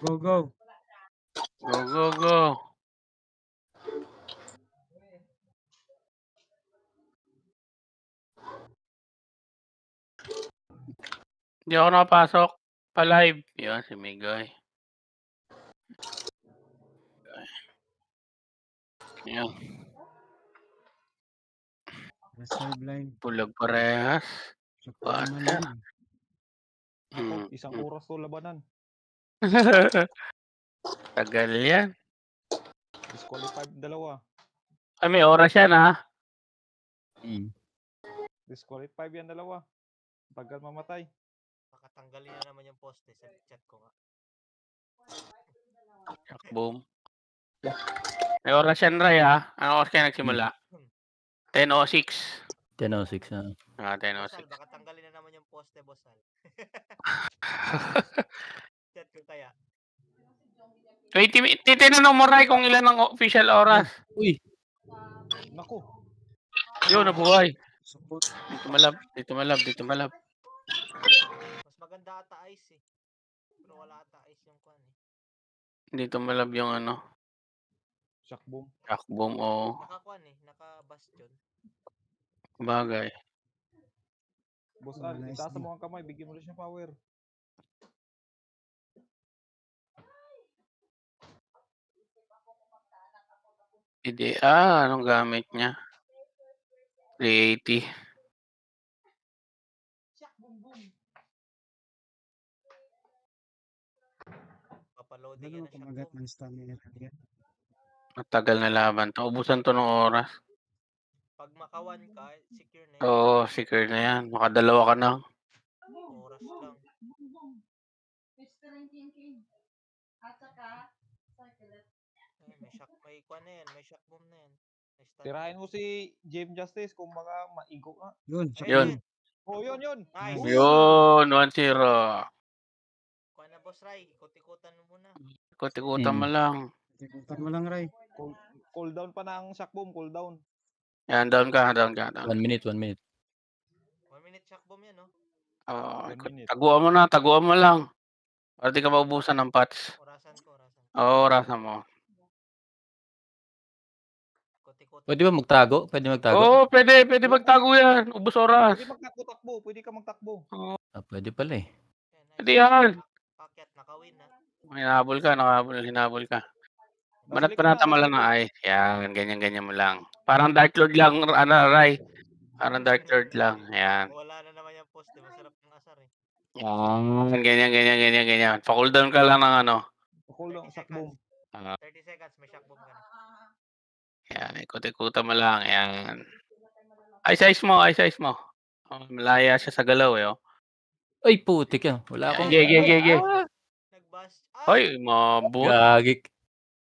Go, go. Go, go, go. Hindi ako nakapasok. Pa-live. Yan, si Migay. Yan. Nasa blind. Pulag parehas. Sa What? naman. Ako, isang oras to labanan. Tagal yan. Disqualified dalawa. Ay, may oras yan, ha? Disqualified yan dalawa. Tagal mamatay. Makatanggalin na naman yung poste sa chat ko nga. Boom. May oras yan, Ray, ha? Ano oras kayo nagsimula? 10:06. 10:06 na. 10:06. 10:06. Baka tanggalin na naman yung poste, Bossal. Chat ko kaya. 20 minutes. Titinanong mo, Ray, kung ilan ang official oras. Uy. Naku. Yun, nabuhay. Dito malab. Dito malab. Dito malab. Mas maganda ata ice eh. Pero wala ata ice yung kwan eh. Dito malab yung ano. Shock boom. Shock boom, o. Naka-kwan eh. Naka-bastion. Bagay. Boss Al, itaas mo ang kamay. Bigyan mo na siya power. Hindi. Anong gamit niya? 380. Papaloading Ano yan ng shock kumagat boom. ng stamina yan? Matagal na laban to. Ubusan to ng oras. Pag maka-1 ka, secure na yan. Oo, secure na yan. Makadalawa ka na. Oras lang. May shock, may kwan na yan. May shock boom na yan. Tirahin mo si James Justice kung mga maigo ka. Yun. Yun. Oh, yun. Nice. Yun. 1-0. Kwan na, Boss Ray. Ikot-ikutan mo muna. Ikot-ikutan mo lang. Ikutan mo lang, Ray. Cool down pa na ang shock boom. Cool down. Yan, down ka. Down ka. 1 minute. 1 minute shock boom yan, no? Oh, 1 minute. taguan mo na. Taguan mo lang. Para di ka maubusan ng pots. Orasan ko. Oo, orasan mo. Ikot-ikutan. Pwede ba magtago? Pwede magtago? Oo, pwede. Pwede magtago yan. Ubus oras. Pwede magtakbo-takbo. Pwede ka magtakbo. Pwede pala eh. Pwede yan. Paket, nakawin na. Hinabol ka. Hinabol ka. Banat mo lang na ay. Yan. Ganyan mo lang. Parang Dark Lord lang. Ray. Parang Dark Lord lang. Yan. Wala na naman yung poste. Masarap ng asar eh. Yan. Ganyan. Pa-cool down ka lang ng ano. Cool down. Shock boom. 30 seconds. May shock boom ka na. Yan. Ikot-ikutan mo lang. Yan. Ice mo. Oh, malaya siya sa galaw eh. Oh. Ay, putik yan. Wala akong... Gege. Nag-bust. Hoy, mabot. Gagik.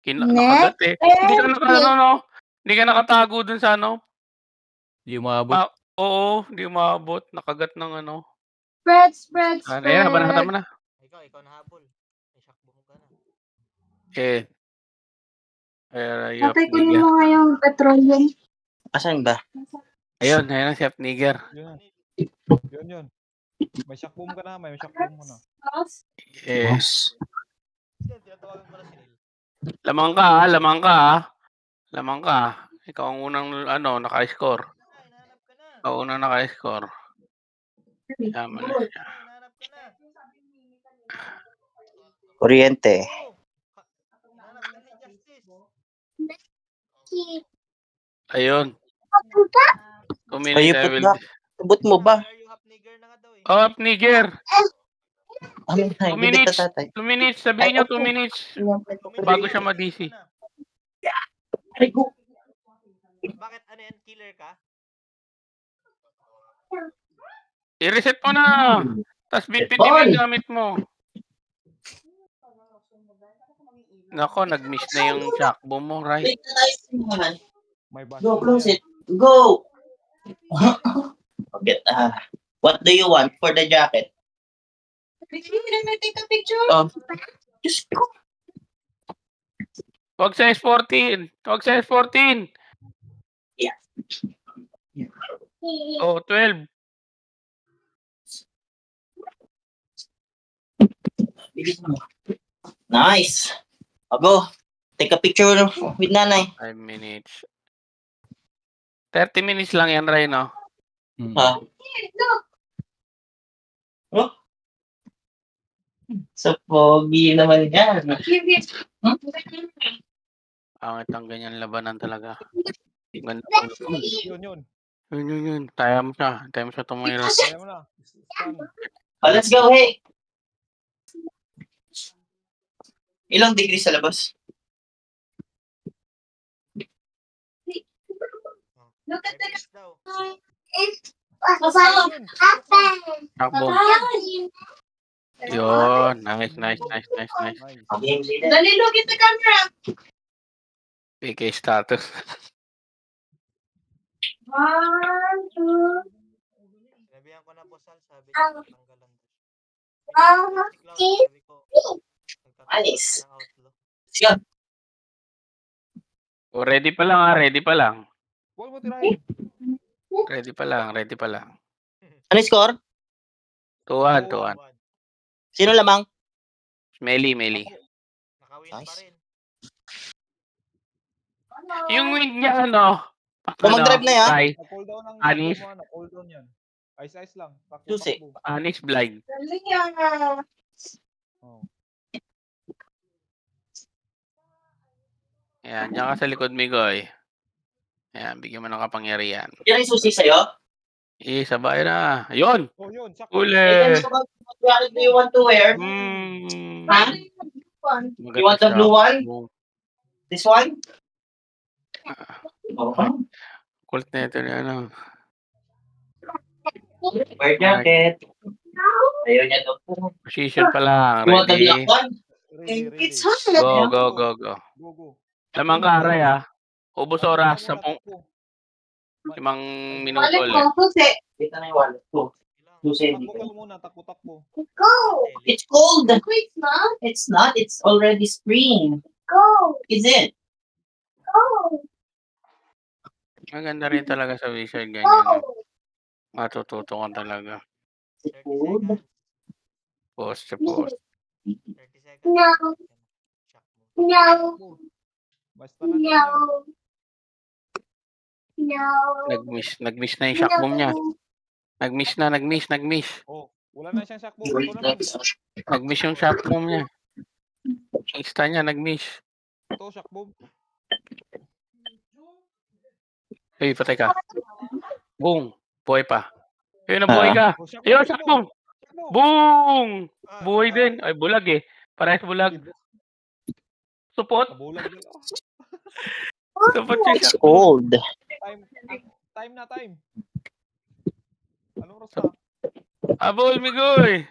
Nakagat eh. Hindi ka nakatago dun sa ano. Hindi umabot. Oo, hindi umabot. Nakagat ng ano. Spread. Ayan, banatan mo na. Ikaw nahabol. May shock boom ka na. Okay. Tatay, kunin mo nga yung petroleum. Asan ba? Ayun na si Apniger. Yun. May shock boom ka na. May shock boom mo na. Yes. Tinatawagan ko na si Neil. Lamang ka. Ikaw ang unang naka-score. Ikaw unang naka-score. Tama na siya. Hinahanap ka na. Kuryente. Hinahanap ka ni Justice. Ayun. 2 minutes. Ayun po ba? Tubot mo ba? Are you Hapniger na nga daw eh. Oh, Apniger. 2 minutes. 2 minutes. Sabihin nyo 2 minutes. Bago siya ma-DC. Bakit ano yan? Killer ka? I-reset mo na. Tapos bipitin mo yung gamit mo. Nako, nag-miss na yung shock boom mo, right? Go, close it. Go! What do you want for the jacket? Can I take a picture? Just go. Huwag sa S14. Yeah. Oh, 12. Bilis mo. Nice. I'll go. Take a picture with nanay. 5 minutes. 30 minutes lang yan, Ray, no? Mm. Ha? Oh? So, pogi naman yan. Pangit ang ganyan labanan talaga. Ganda po. Yun. Yun. Taya mo siya tumira. Kaya mo na. Stun. Oh, let's go, hey. Ilang degrees sa labas? Look at the Mabilis daw. Yun. Takbo. Yun. Nice. Nice. Game, see that? Dali, look at the camera. PK status. 1, 2, Sinabihan ko na po, Sal. Sabi niya, tanggalan daw. Sabi ko, Alis. ng outlaw. Let's go. Oh, ready pa lang. Huwag mo tirahin. Ready pa lang. Ano yung score? 2-1. Sino lamang? Meli. Nakawin pa Nice. rin. Yung wing niya, ano? Kung mag-drive na yan? Ray, Nag-cool down ang Anis. takbo mo, nag-cool down yan. Ice lang. Takbo, Susi. takbo. Anis blind. dali yan. Oh. Ayan, diyan ka sa likod, Migoy. Ayan, bigyan mo ng kapangyarihan. Yan ang susi sa'yo? Sabay na. Yun! Oh, yun. Sakto. Uli! What do you want to wear? Ha? You want the blue one? This one? Okay. Kulit na ito na ano. Wear jacket. Ayaw niya to. Position pa lang. You want the Ready? black one? Ready. It's Go, hot. go. Lamang ka, Ray, ha? Ubus oras. Takbo. 10 minuto Wallet ulit. mo, susi. Dito na yung wallet ko. Susi. Takbo ka muna. Takbo. Go. It's cold. No, it's not. It's not. It's already spring. Go. Is it? Go. Maganda rin talaga sa Wizard. Ganyan. Go. Matututo ka talaga. Is it 30 cold? seconds. Post. 30 seconds. No. Shock mo. No. Basta na. No. No. Nag-miss na yung shock bomb niya. Nag-miss. Oh, wala na siyang shock bomb. Ito naman. Nag-miss yung shock bomb niya. Yung ista niya, nag-miss. Ito, shock bomb. Uy, patay ka. Boom. Buhay pa. Ayun, nabuhay ka. Oh, shock Ayun, shock bomb. Shock bomb. Boom! Buhay din. Ay, bulag eh. Parehas bulag. Support. Nabulag din. Oh, Support yung It's shock bomb. cold. Time na. Anong oras na? Abol, Migoy.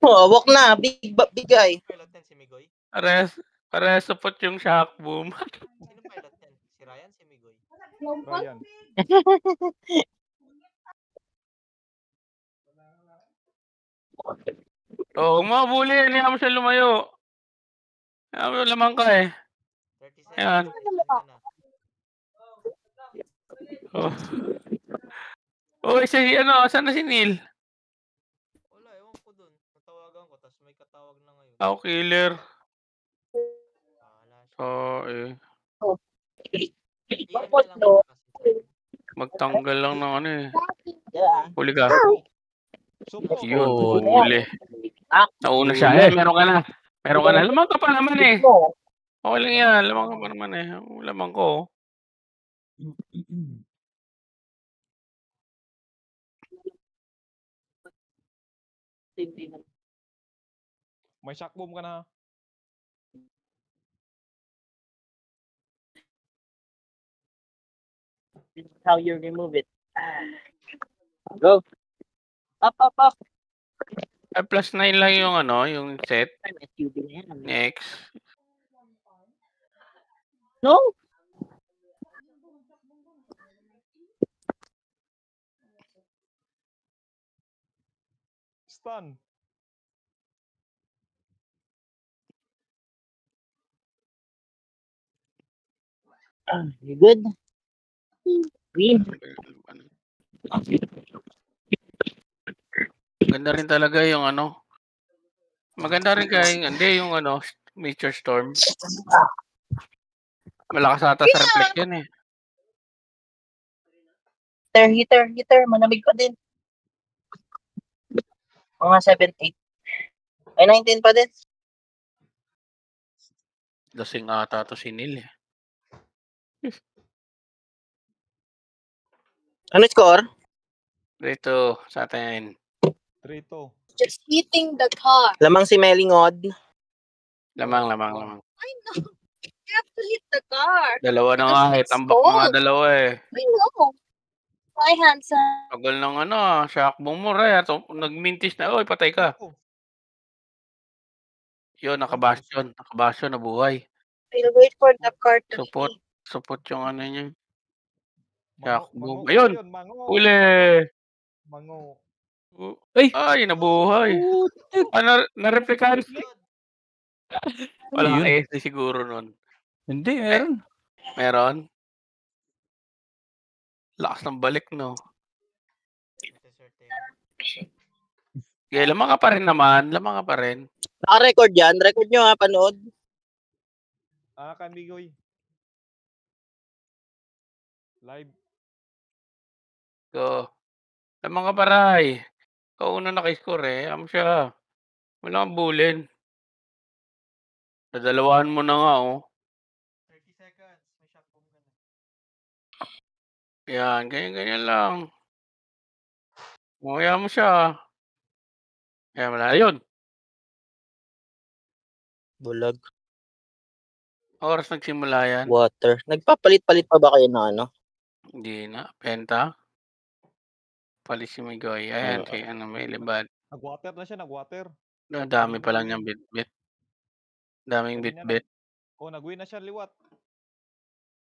Oh, walk na. Big guy. Pilot yan si Migoy. Parehas support yung shock boom. Sino pilot yan? Si Ryan, si Migoy. Ryan. Oh, huwag mo abulin. Hindi mo siya lumayo. Lamang ka eh. 30 Ayan. seconds. Ready ka na. Oh. Oh, saan na si Neil? Wala, ewan ko dun. Natawagan ko, tapos may katawag na ngayon. Ako, killer. Wala siya. Oh, PM na lang ako kasi. magtanggal lang ng ano eh. Yeah. Huli ka. Supo. Yun, Oh. huli. Nauna siya. Meron ka na. Lamang ka pa naman eh. Okay lang yan. Lamang ka pa naman eh. Lamang ko. May shock bomb ka na. This is how you remove it. Go. Up. Ay, +9 lang yung ano, yung set. SUV na yan. Next. No? Stun. You good? Green. Ganda rin talaga yung ano. Maganda rin kaya hindi yung ano, Meteor Storm. Malakas ata sa reflect yan eh. Heater. Malamig pa din. Mga 7-8. Ay, 19 pa din. Lasing ata to si Neil eh. Ano score? Dito sa atin. 3-2. Just hitting the car. Lamang si Melingod. Lamang. I know. You have to hit the car. Dalawa na nga eh. Tambak na nga dalawa eh. I know. Hi, handsome. Tagal ng ano, shock bomb mo rin. Nagmintis na. Oy, patay ka. Oh, Yun, nakabastion. Nakabastion, nabuhay. I'll wait for the car to Support. hit. Support yung ano niya. mango, Shock mango. bomb. Ayun! Mango. Uli! Mango. Ay, nabuhay. Putik. Na-replikan. Wala Yun. SD siguro nun. Hindi, meron. Meron? Lakas ng balik, no? Okay, lamang ka pa rin naman. Lamang ka pa rin. Naka-record yan. Record nyo ha, panood. Kamigoy. Live. Go. Lamang ka pa, Ray. Kauna naka-score eh. Amo siya. Wala kang bulin. Nadalawahan mo na nga, oh. 30 seconds. May shock bomb ka na. Yan, ganyan lang. Mamaya mo siya. Kaya wala. Ayun. Bulag. Oras nagsimula yan. Water. Nagpapalit-palit pa ba kayo ng ano? Hindi na. Penta. Palis si Migoy. Ayan, kay ano, may libad. Nag-water na siya, nag-water. Dami pa lang niyang bit-bit. Daming Kanina bit-bit. nag-win na siya liwat.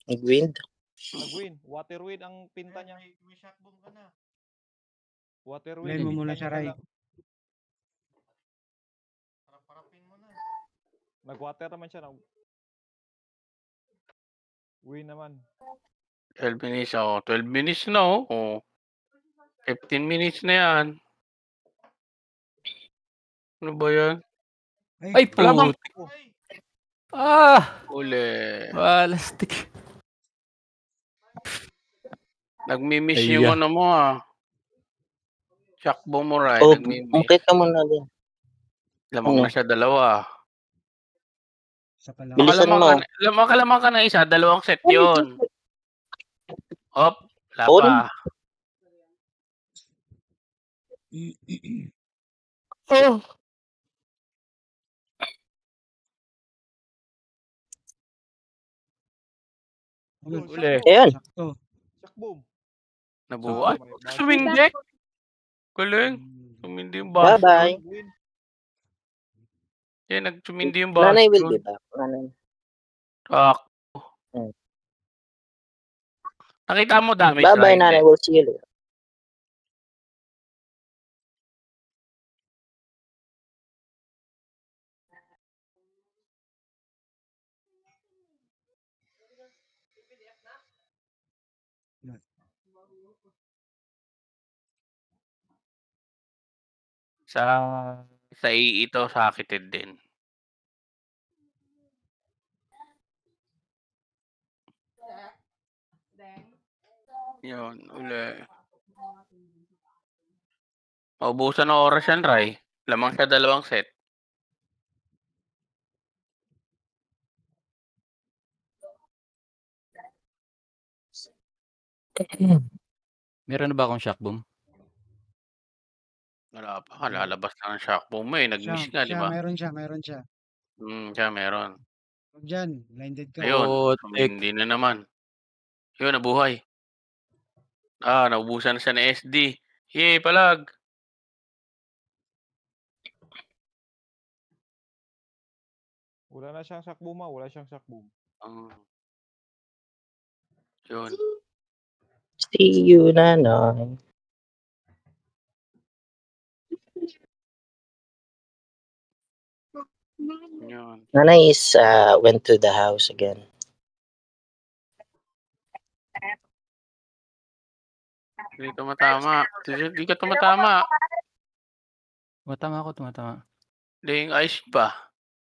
Nag-wind. Nag-win. Water win ang pinta niya. May shock bomb ka na. Water Play win. mo muna siya, Ray. Parapin mo na. Nag-water naman siya. Win naman. 12 minutes ako. 12 minutes na, oh. 15 minutes na yan. Ano ba yan? Ay, Lamang. putik. Ah! Uli. Balastik. Nagmimiss Ay, yung ah. ano mo, ah. Shock bomb mo, Ray. Oh, Nagmimiss. umkit ka muna din. Lamang na siya dalawa. Isa pa lang. Bilisan mo. Lamang ka na isa. Dalawang set yun. Hop. Wala On. pa. Oh. Uli. Ayan. Sakto. Shock boom. Nabuhay. May bag. Sumindi. Galing. Sumindi yung bastion. Bye-bye. Win. Yan, nagsumindi yung bastion. Nanay will be back. Nanay. Ah. Nakita mo damage, Bye-bye, Ray? nanay. We'll see you later. Sa ito, sakitin din. Yun, uli. Maubusan ng oras yan, Ray. Lamang siya dalawang set. Meron na ba akong shock bomb? Wala pa. Lalabas na ng shock bomb mo eh. Nag-miss ka, di ba? Meron siya. Siya meron. Huwag dyan. Blinded ka. Ayun. Putik. Hindi na naman. Yun, nabuhay. Naubusan na siya ng SD. Yay, palag. Wala na siyang shock boom. Wala siyang shock boom. Yun. See you, nanay. Yun. Nanay is went to the house again. Hindi tumatama. Hindi ka tumatama. Tumatama ako, tumatama. Hindi, yung ice ba?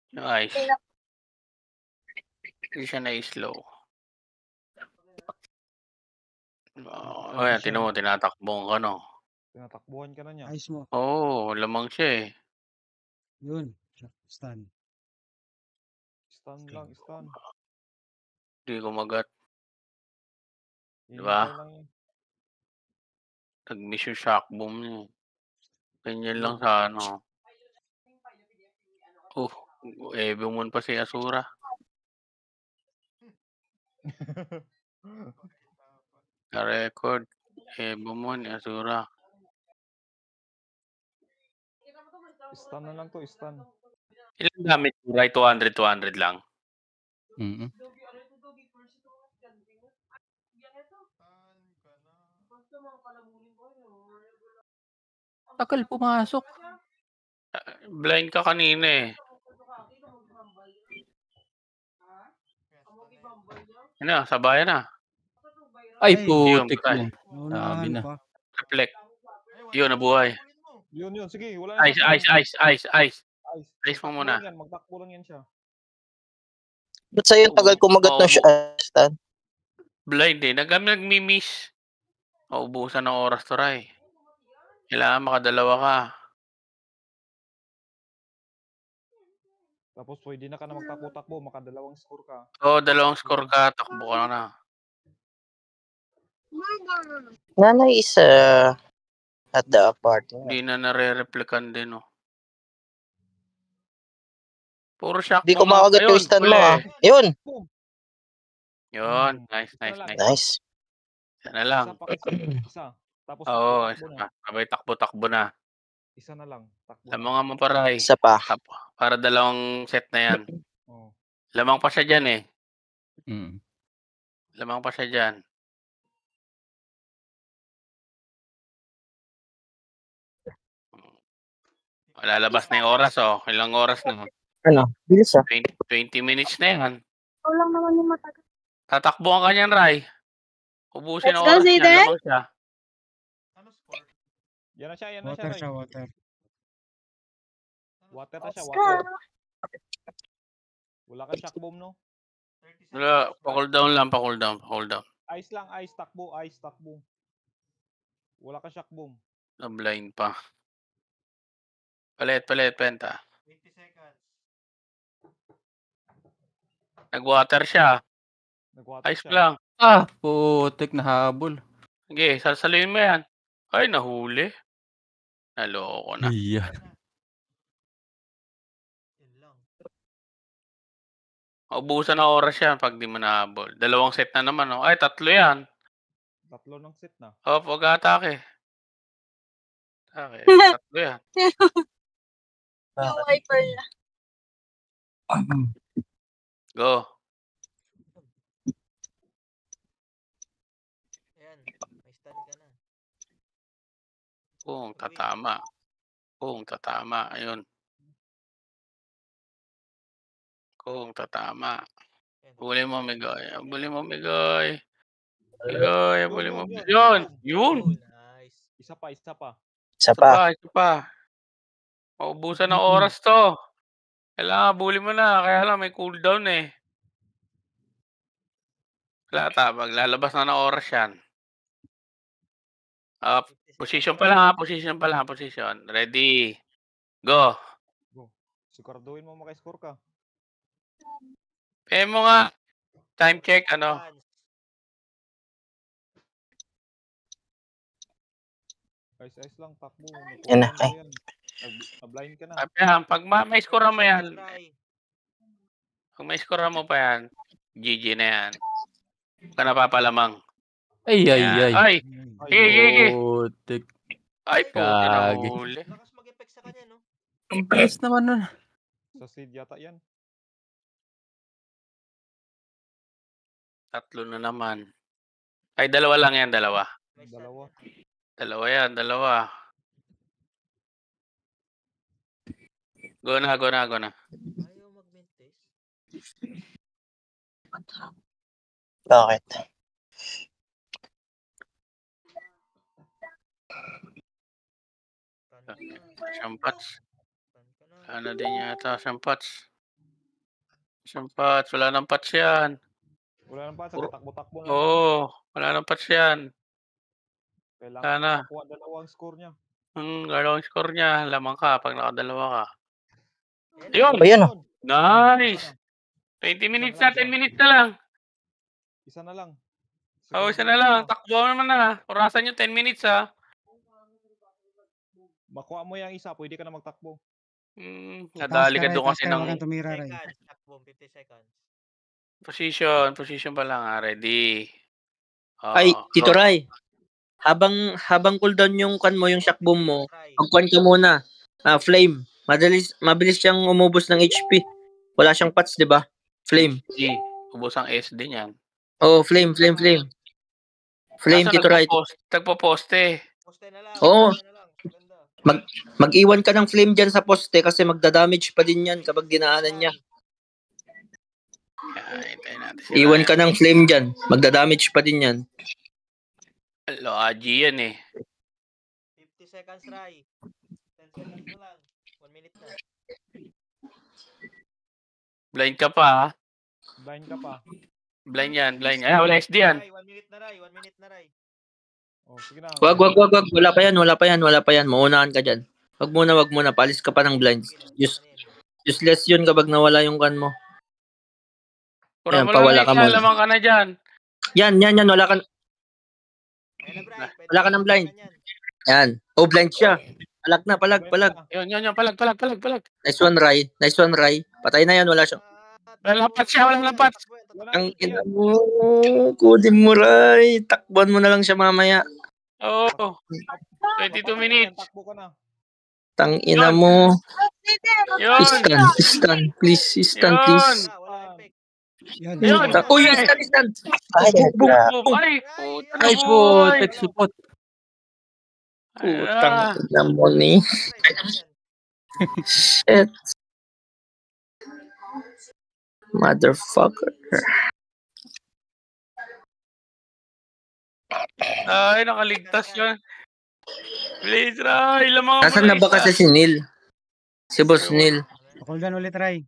Yung ice. Hindi siya na-slow. Ayan, siya. tinan mo, tinatakbong ka, no? Tinatakbuhan ka na niya. Ayos mo. Oo, lamang siya eh. Yun. Stun. Stun lang, stun. Hindi kumagat. Hinihintay Diba? lang yun. Nag-miss yung shock bomb niya. Ganyan lang Yun. sa ano. Ebomon pa si Asura. Na-record. Ebomon, Asura. Stun na lang to, stun. Ilang damage mo, Rai? 200 lang. Mm. Tagal pumasok. Blind ka kanina eh. Ano, sabayan na. Ay, Ay, Yun, putik patay. yun. Naunahan na. pa. Reflect. Yun, nabuhay. Yun, sige. Wala na Ice, takbo. ice, ice, ice, ice. Ice. Ice mo Magtakbo muna. lang yan, magtakbo lang yan siya. Ba't sa'yo ang tagal kumagat ng stun? Blind eh. Nagmi-miss. Maubusan ng oras to, Rai. Kailangan makadalawa ka. Tapos pwede na ka na magtakbo-takbo, makadalawang score ka. Oo, dalawang score ka. Takbo ka na. Nanay is at the party. Hindi na nare-replican din, oh. Puro shock Di ko bomb. makagat yung Ayun, stun mo, huli. ah. Yun. Yun. Hmm. Nice, Isa nice, na lang. nice. Nice. Isa na lang. Isa pa kasi. Isa. Tapos Oo, takbo isa na. pa. Sabay takbo-takbo na. Isa na lang. Takbo Alam na. mo nga mo, Paray. Isa pa. Para dalawang set na yan. Oh. Lamang pa siya dyan eh. Mm. Lamang pa siya dyan. Lalabas na yung oras, oh. Ilang oras na? Ano? Bilis, ah. 20 minutes na yan. Ikaw lang naman yung matagal. Tatakbo ang kanyan, Rai. Ubusin Let's ang go, oras niya. Zayden. Lamang siya. Yan na siya, yan na siya. Water Ray. siya, water. Water na siya, Let's water. go. Wala kang shock bomb, no? Wala, pa-cool down lang, pa-cool down, pa-cool down. Ice lang, ice, takbo, ice, takbo. Wala kang shock bomb. Na-blind pa. Palit, penta. 20 seconds. Nag-water siya. Nag-water Ice siya. lang. Ah, putik na habol. Sige, sasaluhin mo yan. Ay, nahuli. Naloko na. Iya. Yun lang. Maubusan ng oras yan pag di mo nahabol. Dalawang set na naman, oh. Ay, tatlo yan. Tatlo ng set na. Oh, pag-atake. Tatlo yan. Yung wiper na. Go. Ayan, may stun ka na. Kung tatama. Kung tatama. Ayun. Kung tatama. Ayan, Huli mo, Migoy. Huli mo, Migoy. Migoy, huli mo. Yun. Yun! Yun! Oh, nice. Isa pa, isa pa. Isa Isa pa. pa, isa pa. Maubusan ng oras to. Kailangan bully mo na. Kaya lang may cooldown eh. Wala maglalabas na ng oras yan. Up. 50 Position seconds. pa lang ha. Position pa lang. Position. Ready. Go. Siguraduhin mo maka-score ka. Pay mo nga. Time check. Ano? Seconds. Ice lang, takbo. Yan na, Nag-cooldown yan. Blind ka na. Ayan. Pag may score mo yan. Try. Pag may score mo pa yan. GG na yan. Huwag ka napapalamang. Ay, ay, Ayan. ay. Ay. Sige, sige. Putik. Ay, puti na Kagi. huli. Lakas mag-effect sa kanya, no? Ang bilis naman nun. Sa seed yata yan. Tatlo na naman. Ay, dalawa lang yan. Dalawa. May stun Dalawa. ka. Dalawa yan. Dalawa. Go na, go na, go na. Ayaw mag-mentes. Bakit? Stun ka na. Shampats. Stun ka na. Wala na din yata siyang patch. Siyang patch. Wala nang patch yan. Wala nang patch, Puro- takbo-takbo lang. Oo. Wala nang patch yan. Kailangan Sana. makakuha dalawang score niya. Dalawang score niya. Lamang ka pag nakadalawa ka. Ayan Yun! Ayan o. Nice! Isa 20 minutes Isa na, na lang, 10 minutes na lang. Isa na lang. Oo, isa na lang. Takbo naman na. Orasan nyo 10 minutes ha. Makuha mo yung isa, pwede ka na magtakbo. Nadali ka Ray, doon taas kasi ka, ng wag kang tumira, Ray. seconds. Takbo, 50 seconds. position pa lang ha. Ready. Ay, Tito go. Ray. Habang cooldown yung kan mo, yung shock bomb mo, Try. magkuhan ka muna. Flame. Mabilis siyang umubos ng HP. Wala siyang patch, di ba? Flame. G. Ubos ang SD niyan. Oh, flame. Flame, Kaso Tito Ray. nagpo-poste. Poste na lang. Oo. Poste na lang. Ganda. Mag-iwan ka ng flame dyan sa poste kasi magda-damage pa din yan kapag dinaanan niya. Hintayin natin si Iwan ka Ryan. ng flame dyan. Magda-damage pa din yan. Logi yan eh. 50 seconds, Rai. 10 seconds na lang. 1 minute na. Blind ka pa ha. Blind ka pa. Blind yan. Ay, wala SD yan. Rai, 1 minute na, Rai. 1 minute na, Rai. Oh, sige na. Wag. Wala pa yan. Maunahan ka dyan. Wag muna. Palis ka pa ng blinds. Useless yun kapag nawala yung kan mo. Pura Ayan, mo pawala lang ka isa. muna. Lamang ka na dyan. Yan. Wala ka. Ayan na, Bray. Pwede Wala ka ng blind. Yan. Oh, blind siya. Palag. Yun. Palag. Nice one, Rai. Patay na yan. Wala siya. Wala patch siya, wala ng patch. Ang ina mo. Kudin mo, Rai. Takbuhan mo na lang siya mamaya. Oo. 22 minutes. Takbo ka na. Tang ina mo. Yun. Stun. Please. Stun, Yun. please. Wala effect. Yan. Yun. Uy, stun. Ay, puta na Ay, boy. putik support. Putang ina mo ni. Shit. Motherfucker. Ay, nakaligtas yun. Please, Ray. Lamang mo Nasaan na ba kasi si Neil? Si Boss Neil. Pakuldan ulit, Ray.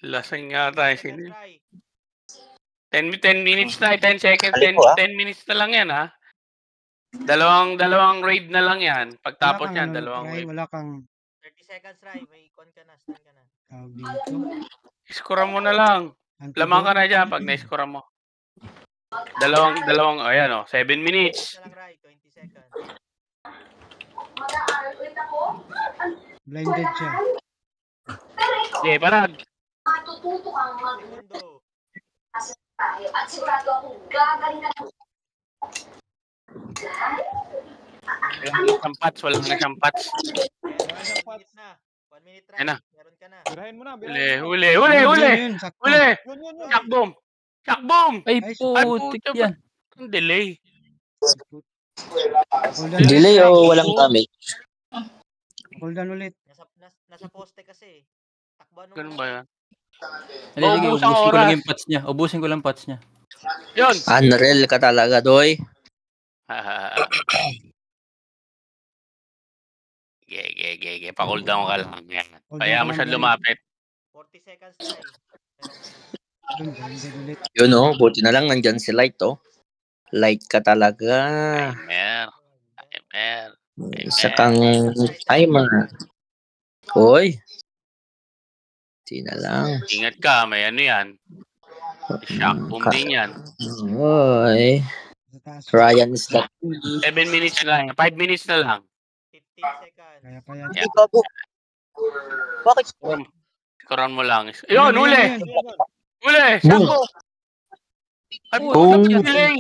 Lasing nga tayo. 10 Rai. minutes na, 10 seconds, Aliko, 10 minutes na lang yan, ha? Dalawang raid na lang yan. Pagtapos Wala kang yan, ano, dalawang Ray, raid. wala kang 30 seconds, Rai. May icon ka na. Stun ka na. tawag dito. Iskura mo na lang. Lamang ka na dyan pag na-iskura mo. Dalawang, ayan o, 7 minutes. Na lang, Rai. 20 seconds. Blinded siya. Okay, parang. Segundo. At sigurado akong gagaling na Wala na siyang patch. Ayan, 1 minute na. 1 minute, Rai. Ayan na. Meron ka na. Birahin mo na. Huli. Yun, sakto. Yun. Shock bomb. Ay, Ay, putik puta, yan. Ang delay. Pakuldan Delay ulit. o walang damage? Pakuldan ulit. Nasa poste kasi. Takbuhan mo. Ganun ba yan? Hindi, Ubus ang ubusin ko lang oras. yung patch niya. Ubusin ko lang patch niya. Yun. Unreal ka talaga, doy. Ge. Pa-cool down ka lang. Yan. Cool Kaya down mo ka siya lang, lumapit. 40 seconds, Rai. Yun, blinded ulit. Yun oh, buti na lang nandyan si Light oh. Light ka talaga. Timer. Isa kang timer. Hoy. Di na lang. Ingat ka, may ano yan. Shock bomb din yan. Hoy. Sa taas. Ryan is that. 7 minutes na lang. 5 minutes na lang. 15 seconds. Kaya pa yan. Yeah. Bakit? Sikoran mo lang. Yun, huli! Huli! Boom. Shock bomb! Ay, Boom. puta, delay!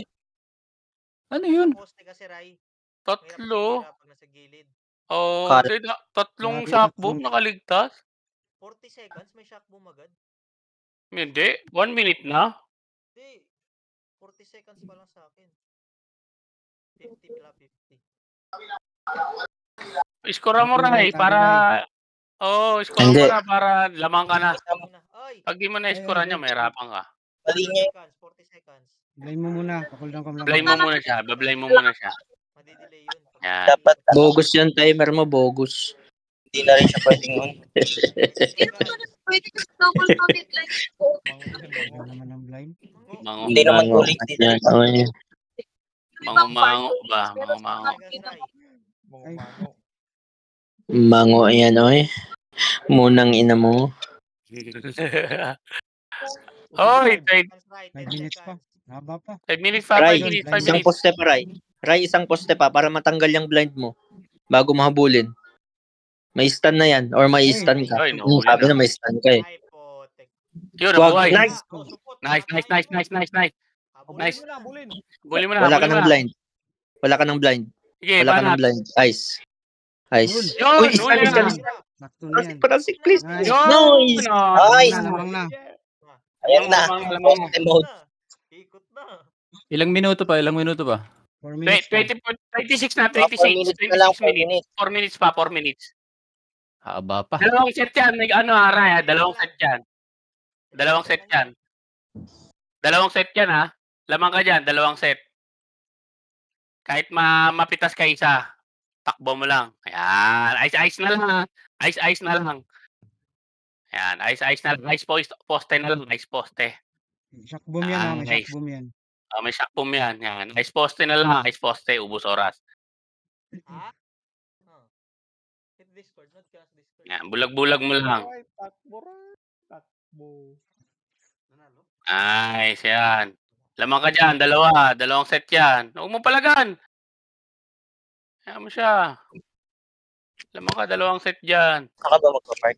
Ano yun? Poste kasi, Rai. Tatlo. Pag nasa gilid. Oh, Kal- tatlong Grabe, shock tatlong. bomb nakaligtas. 40 seconds, may shock boom agad. Hindi. 1 minute na. Hindi. 40 seconds pa lang sa akin. 50 pala, 50. Iskora mo, Ray, para... iskora Hindi. mo na para lamang ka na. Ay! Pag di mo na-iskora niya, mahirapan ka. 40 seconds. Blame mo muna. Pakuldan ko lang. Blame mo muna siya. Bablame mo muna siya. Madidelay yun. Yan. Bogus yung timer mo, bogus. Hindi na rin siya pwedeng Pwede ka double commit like po. Wala naman ang blind. Mango, Hindi naman ulit yan. mango ba? Mango. Mango yan, oy. Munang ina mo. Hoy, 5 minutes pa. Haba pa. 5 minutes pa, 5 Ray, minutes, 5 isang minutes. poste pa, Ray. Ray, isang poste pa para matanggal yung blind mo. Bago mahabulin. May stun na yan. Or may stun ka. Ay, nahuli Sabi na. na may stun ka eh. Yun, Wag, nabuhay. nice. Nice. Nice. Buli mo na, Wala ka buli mo ng na. blind. Wala ka ng blind. Sige, Wala ka ng banat. blind. Ice. Ice. Yun, Uy, huli stun, na. stun. Sakto na yan. Parasik, please. Nice. Yun. Nice. Nice. Lamang na. Ayan na. Lamang na. Poste mode. Ikot na. Ilang minuto pa? 4 minutes pa. 26 na, 4 26. minutes na lang, 4 minutes. 4 minutes pa, 4 minutes. Haba pa. Dalawang set yan. May ano, Aray, dalawang set yan. Dalawang set yan. Dalawang set yan, ha? Lamang ka dyan, dalawang set. Kahit mapitas ka isa, takbo mo lang. Ayan, ice na lang, ha? Ice na lang. Ayan, ice na lang. Ice poste na lang, ice poste. Shock boom yan ha. May Nice. shock boom yan. May shock boom yan. Yan. Ice poste na lang, ice poste, ubus oras. Hit Discord, not cast Discord. Yan, bulag-bulag mo lang. Nice, yan. Lamang ka dyan, dalawang set yan. Huwag mo palagan. Kaya mo siya. Lamang ka, dalawang set dyan. Saka ba magpa-park?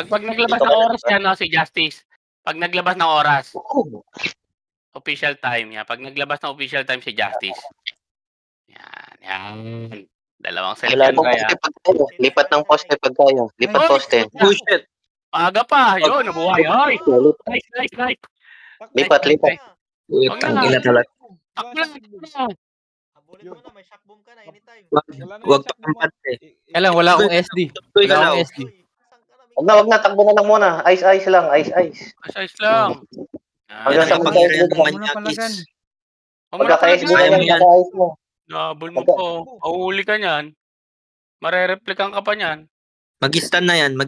Pag naglabas ng oras yan, no, si Justice. Pag naglabas ng oras, official time. Yan. Pag naglabas ng official time si Justice. Yan. Dalawang set yan, kaya. Lipat ng poste pag tayo. Lipat poste. Oh, shit. Aga pa. Yun, nabuhay. Ay, nice. Lipat. Wag na. Ang ina talaga. Habulin mo na, may shock boom ka na anytime. Wag pa ang pante. Kailan, wala akong SD. Uy, Wala galaw. akong SD. Wag na, takbo na lang muna. Ice lang, ice. Ice lang. Hanggang sa pangyarihan ng Huwag mo na palagan. manyakis. Pagka-ice mo Ayaw yan, yan. pagka-ice mo. Nabol mo po. Auhuli ka niyan. Marereplikan ka pa niyan. Mag-stun na yan. 5,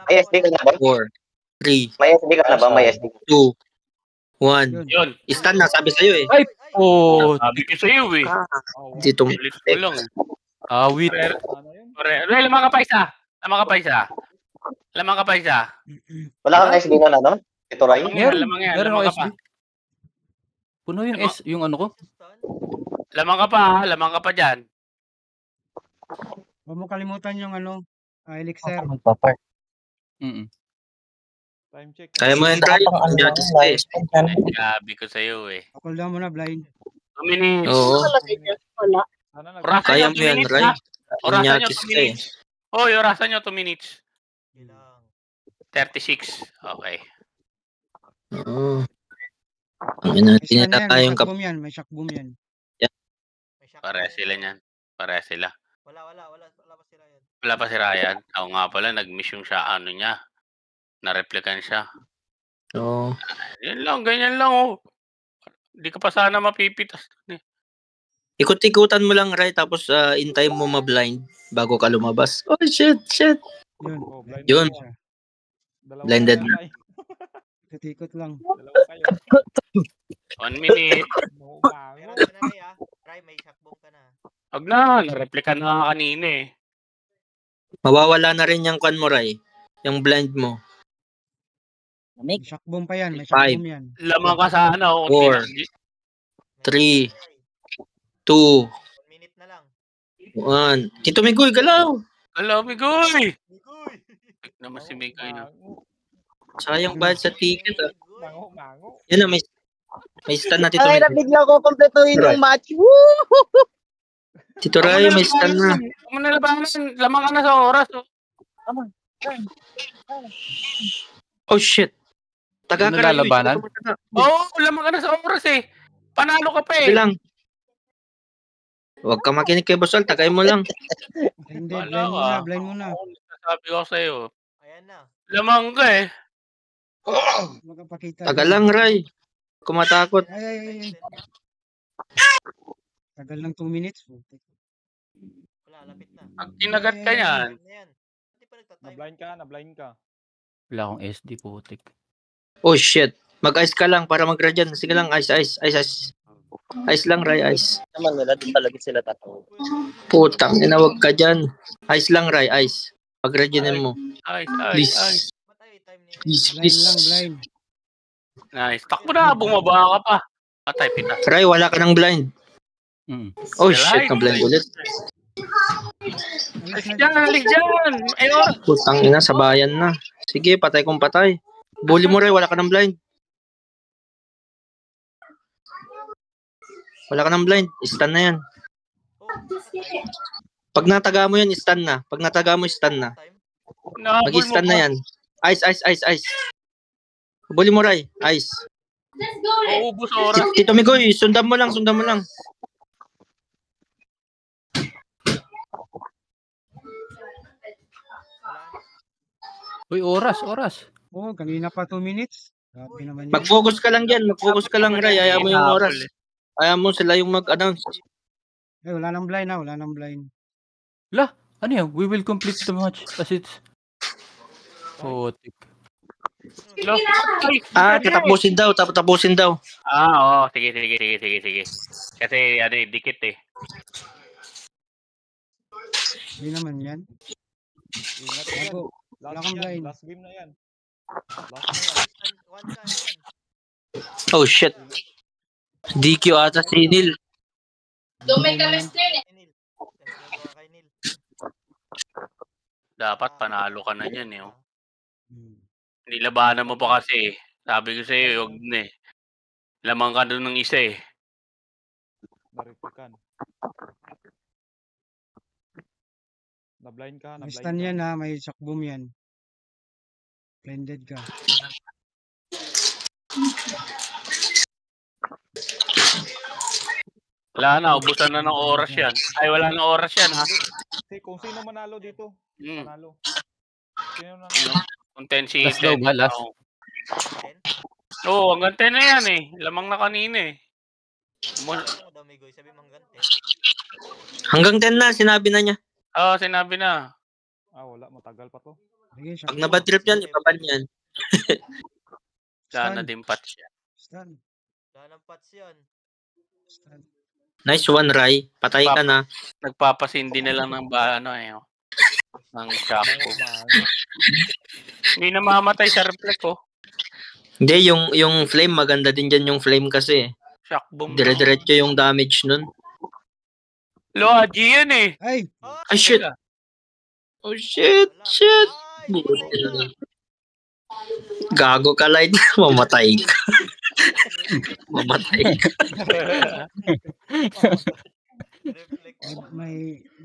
May SD ka na ba? 4, 3, May SD ka na ba? May SD. 2, 1. Yun. Stun na, sabi sa'yo eh. Oh, Sabi ko sa iyo eh. Dito. Ulit ko lang. awit. Lamang ka pa isa. Wala kang SD na no? Ito, Ray? Lamang yan. Meron Lamang ako ka pa. SD. Puno yung S, yung ano ko. Lamang ka pa ha. Lamang ka pa dyan. Huwag mo kalimutan yung ano, elixir. Mm. Time check. Kaya mo yan, Ray. Manyakis ka eh. Sabi ko sa iyo eh. Cool down mo na, blind. 2 minutes. Oo. Wala. Orasan Kaya nyo, mo 2 yan, minutes Ray. ha. Orasan nyo, Manyakis 2 ka eh. minutes. Hoy, orasan nyo, 2 minutes. Ilang. 36. Okay. Oo. Ang ina, May tinata tayong shock boom yan. May shock boom yan. May shock Pare boom sila yan. niyan. Pare sila. Wala pa sila yan. Wala pa si Ryan. Ako nga pala, nag-miss yung siya, ano niya. Na-replican siya. Oo. Yan lang, ganyan lang oh. Hindi ka pa sana mapipitas. Ikot-ikutan mo lang, Ray, tapos in time mo ma-blind bago ka lumabas. Oh, shit. Yun. Oh, blinded Yun. na. Dalawa Blinded kayo, na. Ray. Ikot lang. Dalawa kayo. 1 minute. No, Meron bango. ka na Ray ah. Ray, may shock boom ka na. Huwag na, na-replican na nga kanina eh. Mawawala na rin yung kwan mo, Ray. Yung blind mo. May shock boom pa yan. May shock 5. boom yan. Lamang ka sana. Oh, 4. 3, 2, 1 minute na lang. 1. Tito Migoy, galaw! Hello, Migoy! Nigoy! Naman si Migoy na. Sayang bayad sa ticket, ah. Mango. Yun na, may stun na, Tito Ay, Migoy. nabigla ko kompletuhin yung match. Tito Ray, may stun na. Huwag mo nalabanan. Lamang ka na sa oras. Oh. Oh, shit. Taga Ano ka Ray, lalabanan? Oo, lamang ka na sa oras eh. Panalo ka pa eh. Bilang. Huwag ka makinig kay Bosal, tagay mo lang. Hindi, Wala blind ka. mo na. Sabi ko sa'yo. Ayan na. Lamang ka eh. Magpakita. Taga lang, Ray. Kumatakot. Ay. Tagal lang 2 minutes. Wala, lapit na. Pag kinagat ka yan. Yan. Na-blind ka, na-blind ka. Wala akong SD, putik. Oh shit. Mag-ice ka lang para mag-radian. Sige lang, ice. Ice lang, Ray, ice. Naman nila, doon talaga sila tatlo. Putang, inawag ka dyan. Ice lang, Ray, ice. Pag-radianin mo. Ay. Please. Please, Blind lang, please. blind. Nice. Takbo na, bumaba ka pa. Patay, pita. Ray, wala ka ng blind. Oh shit, na-blind ulit. Alis dyan. Ayun. Putang ina, sa bayan na. Sige, patay kung patay. Bully mo, Ray, wala ka ng blind. Wala ka ng blind. Stun na yan. Pag nataga mo yan, stun na. Pag nataga mo, stun na. Mag-stun na yan. Ice. Bully mo, Ray. Ice. Uubos oras. Tito Migoy, sundan mo lang. Uy, oras. Oo, kanina pa 2 minutes. Grabe naman yun. Mag-focus ka lang dyan. Mag-focus ka lang, Ray. Ayaw mo yung oras. Ayaw mo sila yung mag-announce. Wala nang blind na, wala nang blind. Ano yan? We will complete the match as it's... Putik. Tapusin daw. Oo. Sige. Kasi, dikit eh. Hindi naman yan. Ingat ka yan. Bago. Wala kang blind. Last game na yan. Oh shit. DQ ata si Neil. Don't make a mistake. Dapat panalo ka na yan eh. Oh. Nilabanan mo pa kasi eh. Sabi ko sa'yo, huwag na eh. Lamang ka doon ng isa eh. Naripikan. Na-blind ka, May na-blind stun ka. yan ha, may shock boom yan. Blinded ka. Wala na, ubusan na ng oras yan. Ay, wala na oras yan ha. Kung sino manalo dito, manalo. Sino nanalo? Kung 10 si Last daw ba? Last? Oo, hanggang 10 na yan eh. Lamang na kanina eh. Hanggang 10 na, sinabi na niya. Oo, sinabi na. Wala, matagal pa to. Sige, shock Pag boom. nabad trip yan, ipaban yan. Sana din patch yan. Stun. Stun. Nice one, Ray. Patay ka na. Nagpapasindi na lang ng ng shock ko. Hindi na mamatay sa reflect ko. Hindi, yung flame, maganda din dyan yung flame kasi. Shock bomb. Dire-diretso yung damage nun. Logi yan eh. Ay! Ay, shit! Oh, shit! Gago ka, Light. Mamatay ka. May blind.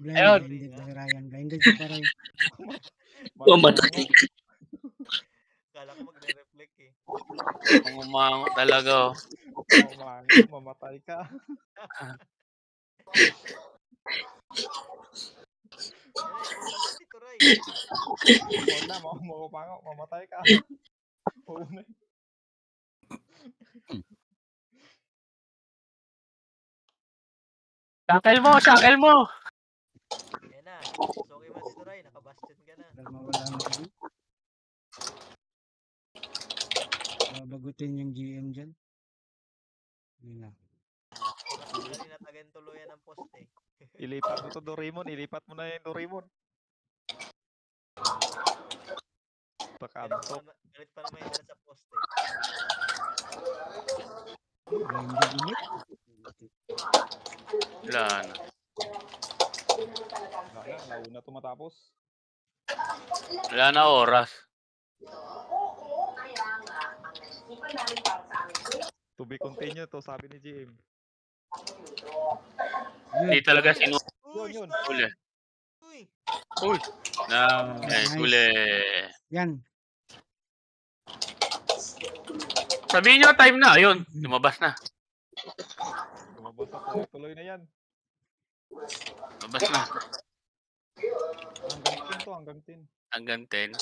Ayun. Blinded by Ryan. Blinded si Paray. Mamatay ka. Kala ko magre-reflect eh. Umango talaga oh. Mamatay ka. Wala, mamatay ka. Shackle mo! Yan na. Okay man si Turay, nakabastion ka na. Mawala na rin. Babagutin yung GM dyan. Yun na. Kasi natagan tuluyan ng poste. Ilipat mo to Doraemon, ilipat mo na yung Doraemon. Pakantok. Galit pa naman yan sa poste. Blinded ulit. Wala na. Nauna to matapos. Wala na oras. To be continued to, sabi ni GM. Hindi talaga Yun. Uli. Uy! Nice. Uli. Yan. Sabihin nyo time na. Ayun. Lumabas na. Lumabas na, tuloy na yan. Lumabas na. Hanggang 10 to, Hanggang 10.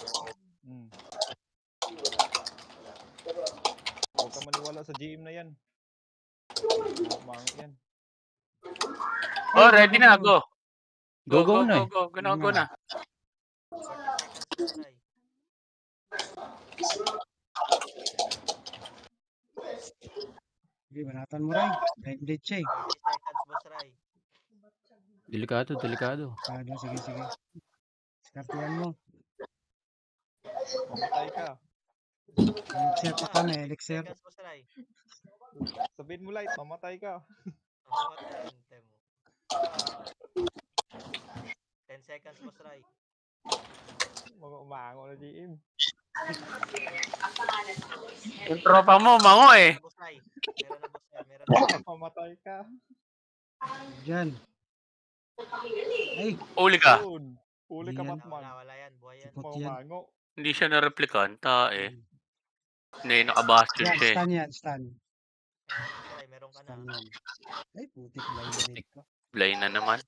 Huwag ka maniwala sa GM na yan. Umangot yan. Oh, ready na. Go. Go na eh. Go na. Boss Rai. Sige, banatan mo rin. Blinded siya eh. 30 seconds, Boss Rai. Delikado, delikado. Sige, sige. Skartihan mo. Mamatay ka. Elixir pa kami, elixir. Seconds, Boss Rai. Sabihin mo light, mamatay ka. Mamatay. Hintay mo. 10 seconds, Boss Rai. Mga umango na GM. Yung tropa mo, mango eh. Boss Rai. Meron na, Boss Rai. Meron na. Mamatay ka. Diyan. Ay, Uli ka. Yun. Uli ka, Yan. Batman. Wala yan. Buhay yan. Sipot Mga yan. umango. Hindi siya na-replicanta eh. Hindi, nakabastion Yan, siya eh. stun yan, stun. Ayan, Boss Rai. Meron ka na. Stun yan. Ay, putik blinded ko. Blind na naman.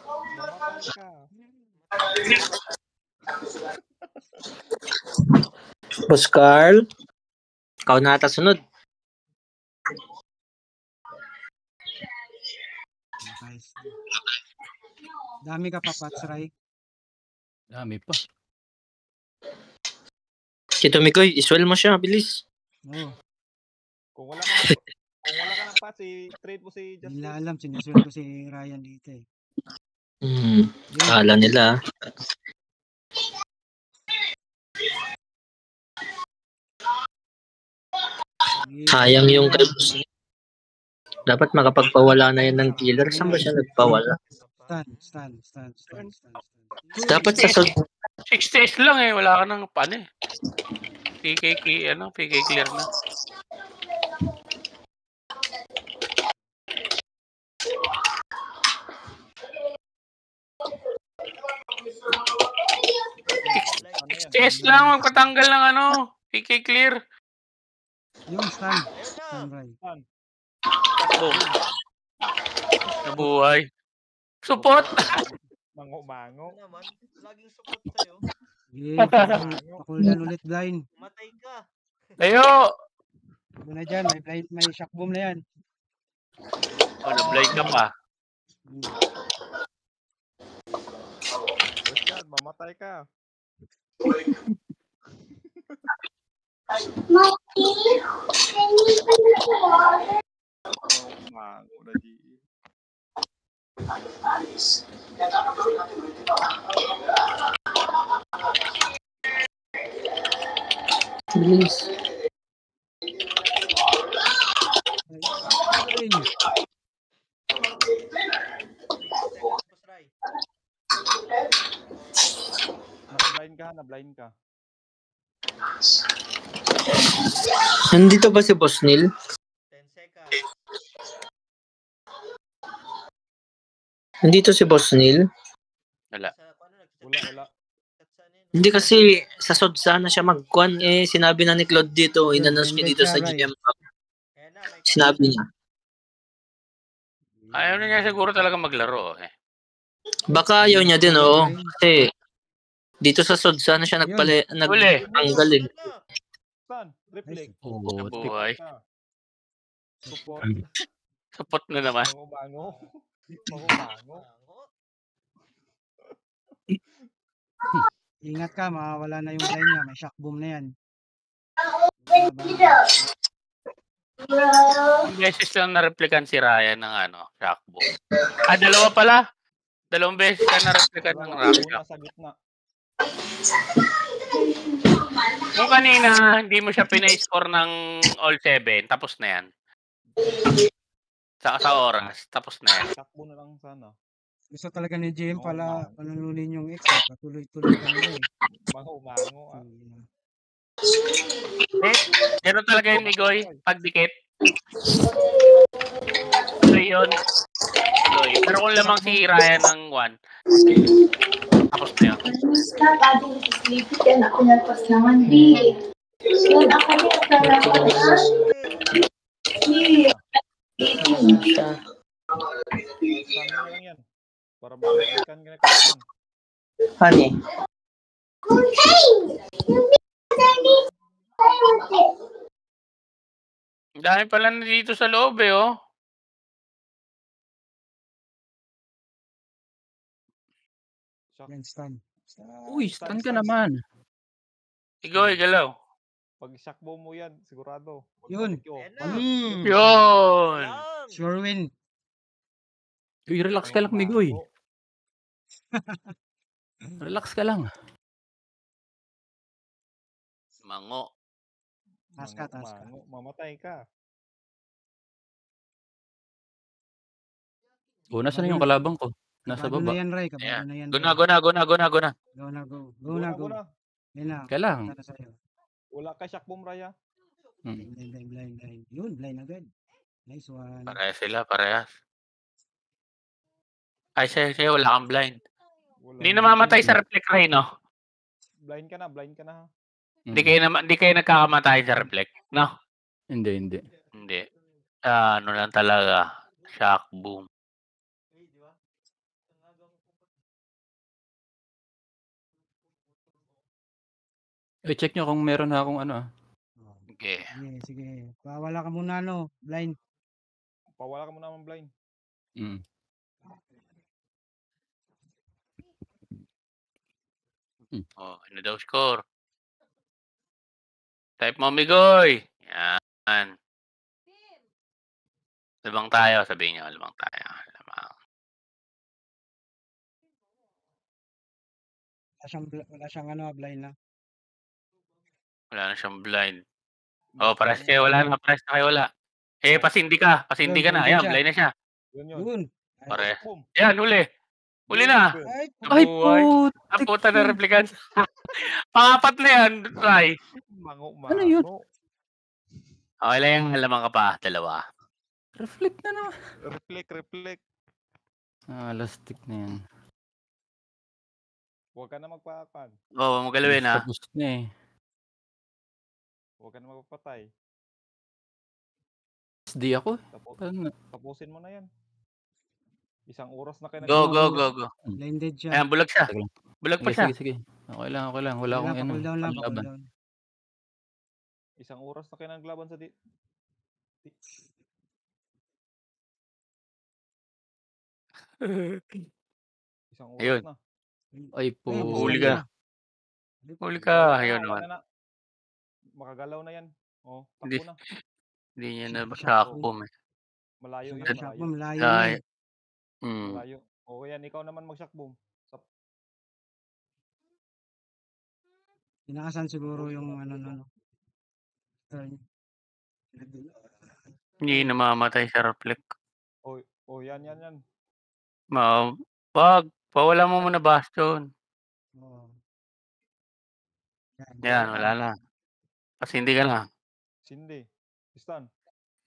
Mamatay ka. Boss Carl. Ikaw na ata sunod. Guys. Dami ka pa, Pats Rai. Dami pa. Kito Mikoy, iswell mo siya, bilis. Oo. Kung wala ka ng patch, trade mo si Hindi nila Justice. alam, sinaswell ko si Ryan dito eh. Kala nila. Sayang yung dapat makapagpawala na yan ng killer. Saan ba siya nagpawala? Stun. Dapat sa sod... 6 lang eh. Wala ka nang pan eh. PK clear na. Ano yan? 6 lang. Magpatanggal ng ano. PK clear. Yung stun. Ayun na. Stun Rai. Boom. Nabuhay. Support. Mga umango. Ano naman? Laging support sa'yo. Sige, pakuldan ulit blind. Matay ka. Tayo. Ano na dyan, may shock boom na yan. Oh, na-blind ka pa. Boss Carl, mamatay ka. Mga umango na GM. Bilis. Ay, Seconds, Boss Rai. Na-blind ka. Nandito ba si Boss Neil? 10 seconds. Nandito si Boss Neil? Wala. Wala. Hindi kasi sa sod sana siya magkuhan sinabi na ni Claude dito, inanos niya dito sa GM app. Sinabi niya. Ayaw na niya siguro talaga maglaro eh. Baka ayaw niya din kasi dito sa sod sana siya nagtanggal eh. Saan? Reflect. Nabuhay. Support. Support na naman. Mga umango. ingat ka, mawawala na yung blind niya. May shock boom na yan. Ang beses lang na-replikan si Ryan ng shockboom. Dalawa pala. 2 beses ka na-replikan ng shockboom. Sa gitna. Kung kanina, hindi mo siya pina-score ng all 7, tapos na yan. Sa oras, tapos na yan. Sakbo na lang sana. Gusto talaga ni GM pala panununin yung X. Patuloy-tuloy ka nila eh. Mga umango. Gano'n talaga yung Migoy, pagdikit. So yun. Pero kung lamang si Ryan ng 1, tapos na yun. Saan lang yan? Para balikan ka na kapan. Honey. Ang dami pala na dito sa loob eh, oh. Shock. Yan, stun. Uy, stun ka naman. Igoy, galaw. Pag shock bomb mo yan, sigurado. Yun. Magbalik yun. Ayan na. Yun! Lang. Sure win. Uy, relax ka lang, Migoy. Mango. Relax ka lang. Mango. Taas ka, taas ka. Mango. Mamatay ka. Nasaan na yung kalabang ko? Nasa Kabado na baba. yan, Ray. Kabado Ayan. na yan. Guna, Ray. guna, guna, guna, guna. Go na, go. Go na, go. Yan na. Kailang. Punta na sa'yo. Wala ka shock bomb, Raya. Blind. Yun, blind agad. Nice one. Parehas sila, parehas. Ay, siya, wala kang blind. Wala. Hindi namamatay sa reflect ray, no? Blind ka na. Ha? Hindi kayo nagkakamatay sa reflect, no? Hindi. Hindi. Ano lang talaga. Shock boom. Check nyo kung meron na akong ano. Okay. Sige. Pawala ka muna, no? Blind. Pawala ka muna ng blind. Oh, ano daw score? Type mo, Migoy. Yan. Labang tayo, sabihin nyo. Labang tayo. Wala siyang ano, blind na. Wala na siyang blind. Oh, pares kayo. Wala na. Pares na kayo. Wala. Pasindi ka. Pasindi ka na. Ayan, blind na siya. Yun. Pares. Boom. Yan, huli. Huli na. Ay, Ang puta na replicant. Pangapat na yan, Ray. Mango. Ano yun? Okay lang yung alamang ka pa. Dalawa. Reflect na naman. Reflect. Lastik na yan. Huwag ka na magpakan. Oo, magalawin ha. Tapos na eh. Huwag ka na magpapatay. SD ako. Tapusin mo na yan. Isang oras na kayo Go. Blinded siya. Ayan, bulag siya. Bulag pa siya. Sige. Okay lang. Wala akong ano. Cooldown lang. Laban. Cooldown. Isang oras na kayo naglaban sa Isang oras Ayun. na. Ay po. Huli ka. Huli ka. Ayun naman. Makagalaw na yan. Oh, Hindi. takbo na. Hindi niya na shock boom eh. Malayo yun. Shock bomb, malayo Ay. yun. Malayo. O yan, ikaw naman mag-shock boom. Inaasan siguro yung ano. Turn. Hindi namamatay sa reflect. Oh, yan. Wag. Pawala mo muna bastion. Oo. Yan, wala na. Pasindi ka na. Sindi. Stun.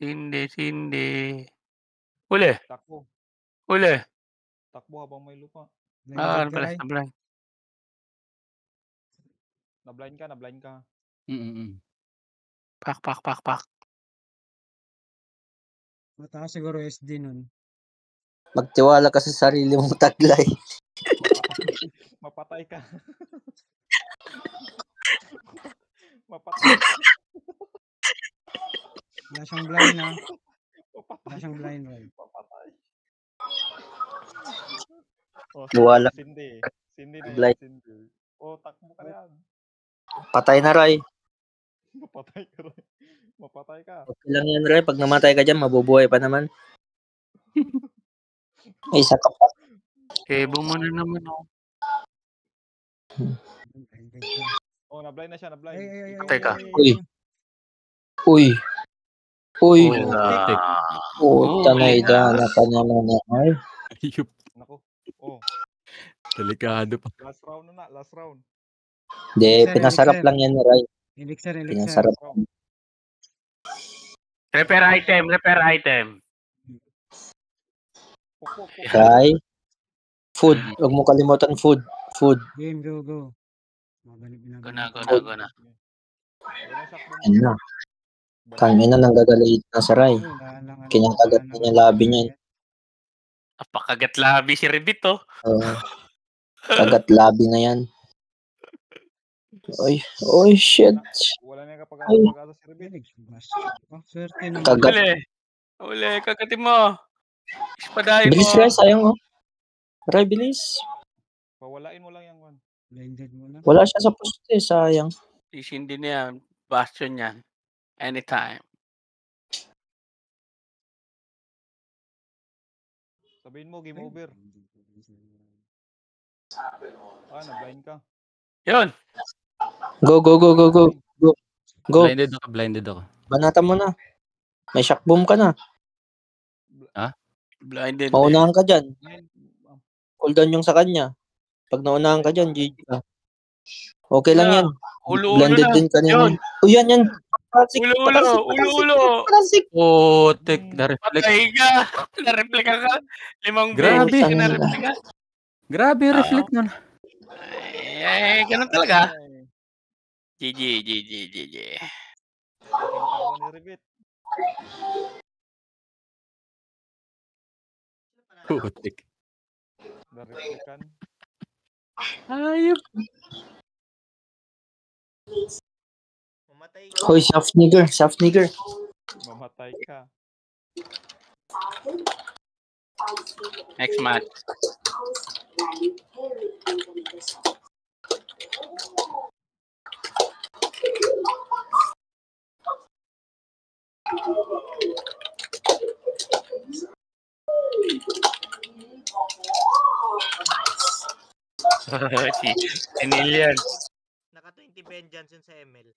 Sindi. Huli. Takbo. Huli. Takbo habang may lupa. Ano pala sa blind? Na-blind ka. Pak. Mataas siguro SD nun. Magtiwala ka sa sarili mong taglay. Mapatay ka. Mapatay ka. Wala siyang blind na. Wala siyang blind, right? Mapatay. Wala. Sindi na Taglay. yan. Sindi. Takbo ka yan. Patay na, Ray. Mapatay ka. Okay lang yan, Ray. Pag namatay ka dyan, mabubuhay pa naman. Ay, isa ka pa. Kebo mo na naman ako. Na-blind na siya. Ay. Teka. Uy. Wala. Puta na idana ka naman na. Ay. Naku. Delikado pa. Last round. Hindi, pinasarap lang yan, Ray. Elixir. Pinasarap. Repair item. Ray. Food. Huwag mo kalimutan food. Game, go. Guna. Ano? Tangina nang gagalit na sa Ray. Kinakagat na niya labi niyan. Napakagat labi si Rebit, oh. Kagat labi na yan. Oy, shit. Wala na kapag-asa si Rebit. Swerte naman. Kagat. Uli, kagatin mo. Ispadahin mo. Bilis, Ray. Sayang, oh. Ray, bilis. Pawalain mo lang yan, Juan. Blinded mo lang. Wala siya sa poste, sayang. Sisindi na yan. Bastion yan. Anytime. Sabihin mo, game over. Na-blind ka. Yun. Go. Go. Blinded ako. Banatan mo na. May shock bomb ka na. Blinded. Maunahan ka dyan. Blind. Cooldown yung sa kanya. Pag naunahan ka dyan, GG ka. Okay lang yan. Ulo-ulo Blended na. din kanina. Yun. Yan. Ulo-ulo. Putik, na-reflect. Patay ka. Na-replika ka. 5 Grabe. beses ka na-replika. Grabe, reflect nun. Ganun talaga. Ay, GG. ang tawa ni Revit. Putik. Na-replikan. Ayop. Mamatay Hoy, shaft nigger. Mamatay ka. Next match. Si Nilian. Naka 20 vengeance yun sa ML.